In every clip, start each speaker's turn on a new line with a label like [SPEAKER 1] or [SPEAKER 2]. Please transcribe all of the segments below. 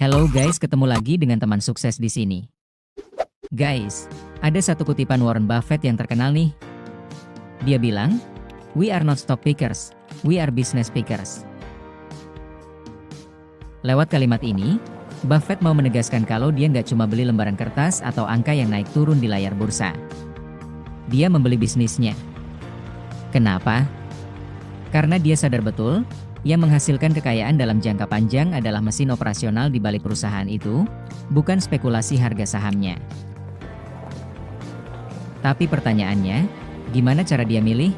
[SPEAKER 1] Halo guys, ketemu lagi dengan teman sukses di sini. Guys, ada satu kutipan Warren Buffett yang terkenal nih. Dia bilang, "We are not stock pickers, we are business pickers." Lewat kalimat ini, Buffett mau menegaskan kalau dia nggak cuma beli lembaran kertas atau angka yang naik turun di layar bursa. Dia membeli bisnisnya. Kenapa? Karena dia sadar betul, yang menghasilkan kekayaan dalam jangka panjang adalah mesin operasional di balik perusahaan itu, bukan spekulasi harga sahamnya. Tapi pertanyaannya, gimana cara dia milih?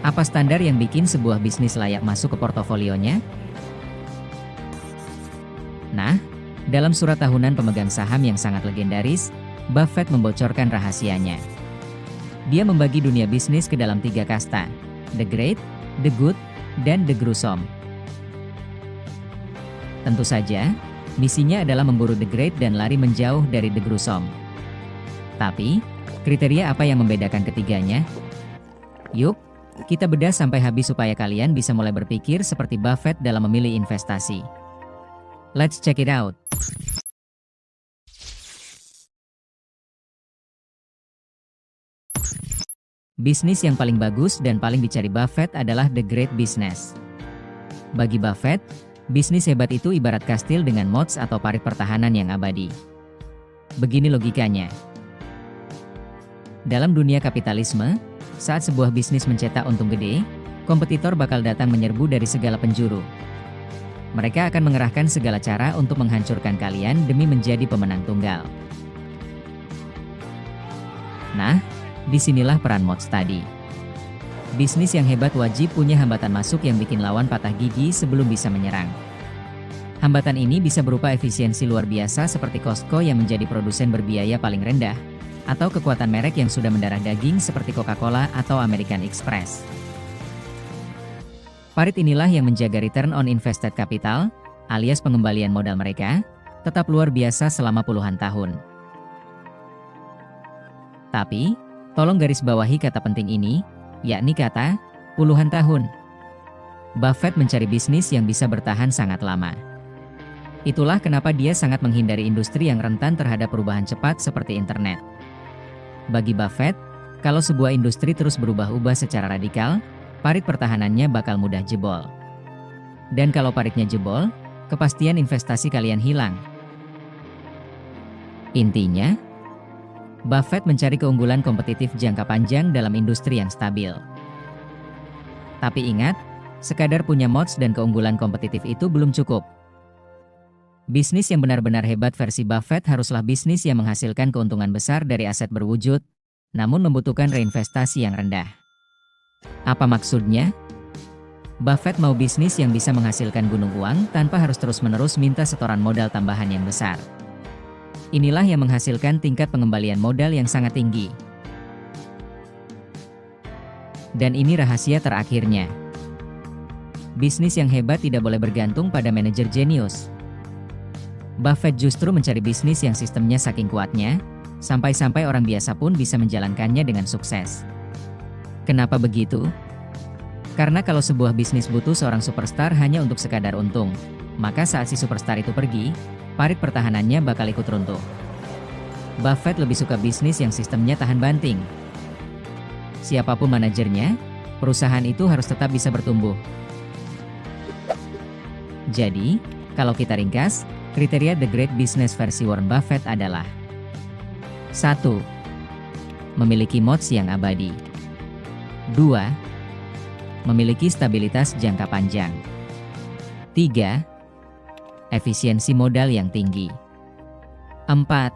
[SPEAKER 1] Apa standar yang bikin sebuah bisnis layak masuk ke portofolionya? Nah, dalam surat tahunan pemegang saham yang sangat legendaris, Buffett membocorkan rahasianya. Dia membagi dunia bisnis ke dalam 3 kasta, the great, the good, dan the gruesome. Tentu saja, misinya adalah memburu the great dan lari menjauh dari the gruesome. Tapi, kriteria apa yang membedakan ketiganya? Yuk, kita bedah sampai habis supaya kalian bisa mulai berpikir seperti Buffett dalam memilih investasi. Let's check it out. Bisnis yang paling bagus dan paling dicari Buffett adalah the great business. Bagi Buffett, bisnis hebat itu ibarat kastil dengan moats atau parit pertahanan yang abadi. Begini logikanya. Dalam dunia kapitalisme, saat sebuah bisnis mencetak untung gede, kompetitor bakal datang menyerbu dari segala penjuru. Mereka akan mengerahkan segala cara untuk menghancurkan kalian demi menjadi pemenang tunggal. Nah, disinilah peran moats tadi. Bisnis yang hebat wajib punya hambatan masuk yang bikin lawan patah gigi sebelum bisa menyerang. Hambatan ini bisa berupa efisiensi luar biasa seperti Costco yang menjadi produsen berbiaya paling rendah, atau kekuatan merek yang sudah mendarah daging seperti Coca-Cola atau American Express. Parit inilah yang menjaga return on invested capital, alias pengembalian modal mereka, tetap luar biasa selama puluhan tahun. Tapi, tolong garis bawahi kata penting ini, yakni kata puluhan tahun. Buffett mencari bisnis yang bisa bertahan sangat lama. Itulah kenapa dia sangat menghindari industri yang rentan terhadap perubahan cepat seperti internet. Bagi Buffett, kalau sebuah industri terus berubah-ubah secara radikal, parit pertahanannya bakal mudah jebol. Dan kalau paritnya jebol, kepastian investasi kalian hilang. Intinya, Buffett mencari keunggulan kompetitif jangka panjang dalam industri yang stabil. Tapi ingat, sekadar punya moats dan keunggulan kompetitif itu belum cukup. Bisnis yang benar-benar hebat versi Buffett haruslah bisnis yang menghasilkan keuntungan besar dari aset berwujud, namun membutuhkan reinvestasi yang rendah. Apa maksudnya? Buffett mau bisnis yang bisa menghasilkan gunung uang tanpa harus terus-menerus minta setoran modal tambahan yang besar. Inilah yang menghasilkan tingkat pengembalian modal yang sangat tinggi. Dan ini rahasia terakhirnya. Bisnis yang hebat tidak boleh bergantung pada manajer jenius. Buffett justru mencari bisnis yang sistemnya saking kuatnya, sampai-sampai orang biasa pun bisa menjalankannya dengan sukses. Kenapa begitu? Karena kalau sebuah bisnis butuh seorang superstar hanya untuk sekadar untung, maka saat si superstar itu pergi, parit pertahanannya bakal ikut runtuh. Buffett lebih suka bisnis yang sistemnya tahan banting. Siapapun manajernya, perusahaan itu harus tetap bisa bertumbuh. Jadi, kalau kita ringkas, kriteria The Great Business versi Warren Buffett adalah 1. Memiliki moats yang abadi. 2. Memiliki stabilitas jangka panjang. 3. Efisiensi modal yang tinggi. 4.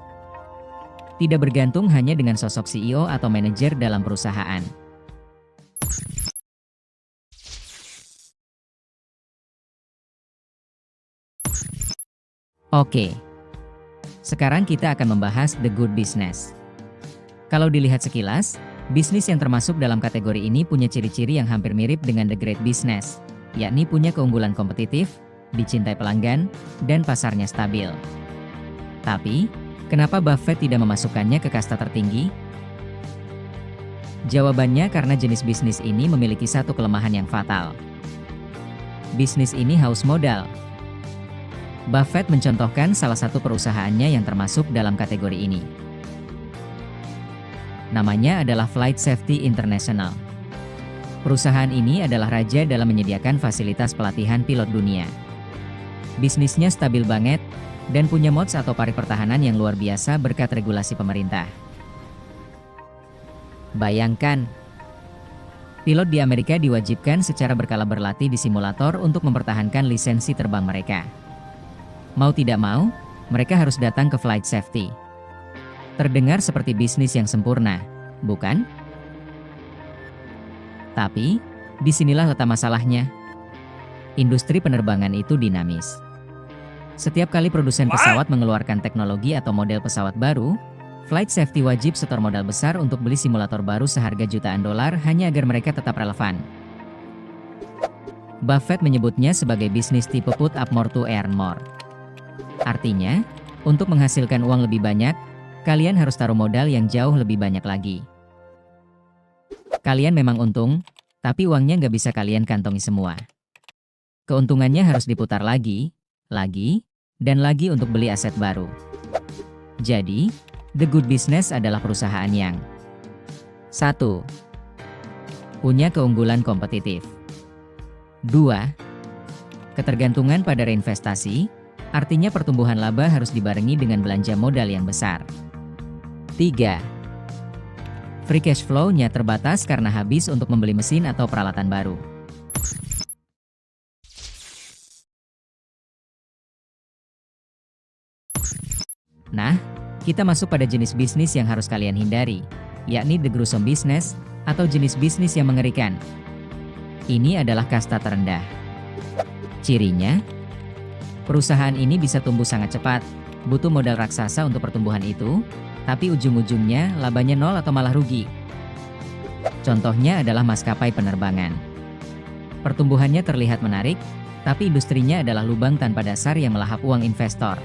[SPEAKER 1] Tidak bergantung hanya dengan sosok CEO atau manajer dalam perusahaan. Oke. Sekarang kita akan membahas the good business. Kalau dilihat sekilas, bisnis yang termasuk dalam kategori ini punya ciri-ciri yang hampir mirip dengan the great business, yakni punya keunggulan kompetitif, dicintai pelanggan, dan pasarnya stabil. Tapi, kenapa Buffett tidak memasukkannya ke kasta tertinggi? Jawabannya karena jenis bisnis ini memiliki satu kelemahan yang fatal. Bisnis ini haus modal. Buffett mencontohkan salah satu perusahaannya yang termasuk dalam kategori ini. Namanya adalah Flight Safety International. Perusahaan ini adalah raja dalam menyediakan fasilitas pelatihan pilot dunia. Bisnisnya stabil banget, dan punya moats atau parit pertahanan yang luar biasa berkat regulasi pemerintah. Bayangkan, pilot di Amerika diwajibkan secara berkala berlatih di simulator untuk mempertahankan lisensi terbang mereka. Mau tidak mau, mereka harus datang ke flight safety. Terdengar seperti bisnis yang sempurna, bukan? Tapi, disinilah letak masalahnya. Industri penerbangan itu dinamis. Setiap kali produsen pesawat mengeluarkan teknologi atau model pesawat baru, flight safety wajib setor modal besar untuk beli simulator baru seharga jutaan dolar hanya agar mereka tetap relevan. Buffett menyebutnya sebagai bisnis tipe put up more to earn more. Artinya, untuk menghasilkan uang lebih banyak, kalian harus taruh modal yang jauh lebih banyak lagi. Kalian memang untung, tapi uangnya nggak bisa kalian kantongi semua. Keuntungannya harus diputar lagi, dan lagi untuk beli aset baru. Jadi, The Good Business adalah perusahaan yang 1. Punya keunggulan kompetitif. 2. Ketergantungan pada reinvestasi, artinya pertumbuhan laba harus dibarengi dengan belanja modal yang besar. 3. Free cash flow-nya terbatas karena habis untuk membeli mesin atau peralatan baru. Nah, kita masuk pada jenis bisnis yang harus kalian hindari, yakni the gruesome business, atau jenis bisnis yang mengerikan. Ini adalah kasta terendah. Cirinya, perusahaan ini bisa tumbuh sangat cepat, butuh modal raksasa untuk pertumbuhan itu, tapi ujung-ujungnya labanya nol atau malah rugi. Contohnya adalah maskapai penerbangan. Pertumbuhannya terlihat menarik, tapi industrinya adalah lubang tanpa dasar yang melahap uang investor.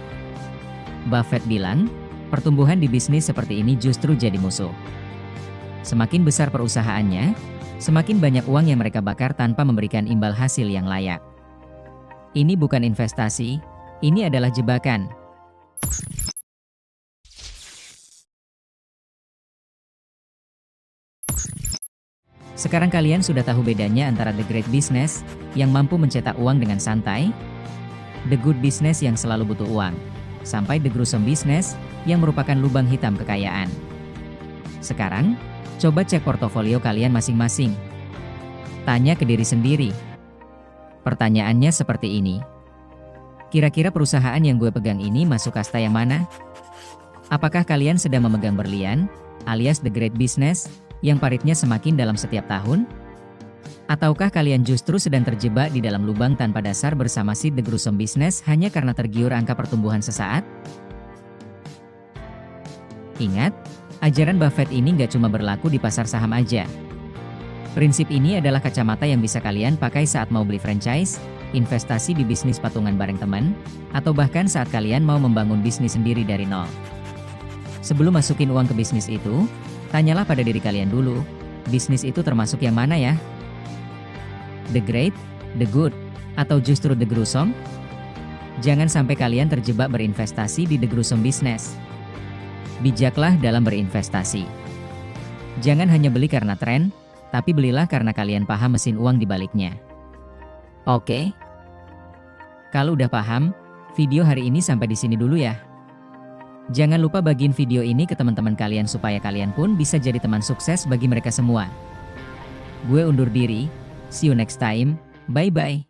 [SPEAKER 1] Buffett bilang, pertumbuhan di bisnis seperti ini justru jadi musuh. Semakin besar perusahaannya, semakin banyak uang yang mereka bakar tanpa memberikan imbal hasil yang layak. Ini bukan investasi, ini adalah jebakan. Sekarang kalian sudah tahu bedanya antara the great business, yang mampu mencetak uang dengan santai, the good business yang selalu butuh uang, sampai the gruesome business, yang merupakan lubang hitam kekayaan. Sekarang, coba cek portofolio kalian masing-masing. Tanya ke diri sendiri. Pertanyaannya seperti ini. Kira-kira perusahaan yang gue pegang ini masuk kasta yang mana? Apakah kalian sedang memegang berlian, alias the great business, yang paritnya semakin dalam setiap tahun? Ataukah kalian justru sedang terjebak di dalam lubang tanpa dasar bersama si the gruesome business hanya karena tergiur angka pertumbuhan sesaat? Ingat, ajaran Buffett ini nggak cuma berlaku di pasar saham aja. Prinsip ini adalah kacamata yang bisa kalian pakai saat mau beli franchise, investasi di bisnis patungan bareng teman, atau bahkan saat kalian mau membangun bisnis sendiri dari nol. Sebelum masukin uang ke bisnis itu, tanyalah pada diri kalian dulu, bisnis itu termasuk yang mana ya? The great, the good, atau justru the gruesome? Jangan sampai kalian terjebak berinvestasi di the gruesome business. Bijaklah dalam berinvestasi. Jangan hanya beli karena tren, tapi belilah karena kalian paham mesin uang di baliknya. Oke? Kalau udah paham, video hari ini sampai di sini dulu ya. Jangan lupa bagiin video ini ke teman-teman kalian supaya kalian pun bisa jadi teman sukses bagi mereka semua. Gue undur diri, see you next time, bye-bye.